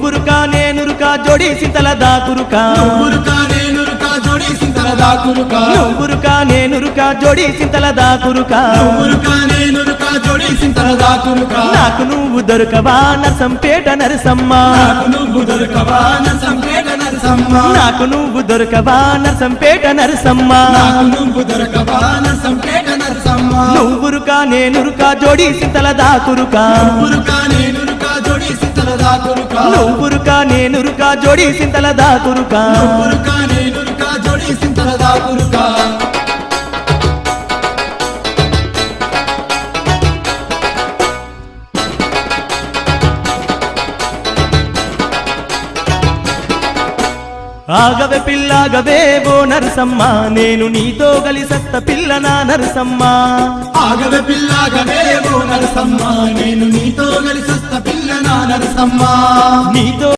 నువ్వురుకా నేనురుకా జోడి సింతల దాకురుకా నువ్వురుకా నేనురుకా జోడి సింతల దాకురుకా నువ్వురుకా నేనురుకా జోడి సింతల దాకురుకా నువ్వురుకా నేనురుకా జోడి సింతల దాకురుకా నాకు నువ్వు దొరకవా నరసంపేట నరసమ్మ నాకు నువ్వు దొరకవా నరసంపేట నరసమ్మ నాకు నువ్వు దొరకవా నరసంపేట నరసమ్మ నాకు నువ్వు దొరకవా నరసంపేట నరసమ్మ నువ్వురుకా నేనురుకా జోడి సింతల దాకురుకా నువ్వురుకా నేనురుకా జోడి సింతల దాకురుకా నువ్వురుకా నేనురుకా జోడి సింతల దాకురుకా నువ్వురుకా నేనురుకా జోడి సింతల దాకురుకా ఆగవే పిల్లాగవే ఓ నరసమ్మ నేను నీతో కలిసత్త పిల్లనా నరసమ్మ ఆగవే పిల్లాగవే ఓ నరసమ్మ నేను నీతో కలిసొస్త పిల్లనా నరసమ్మ నీతో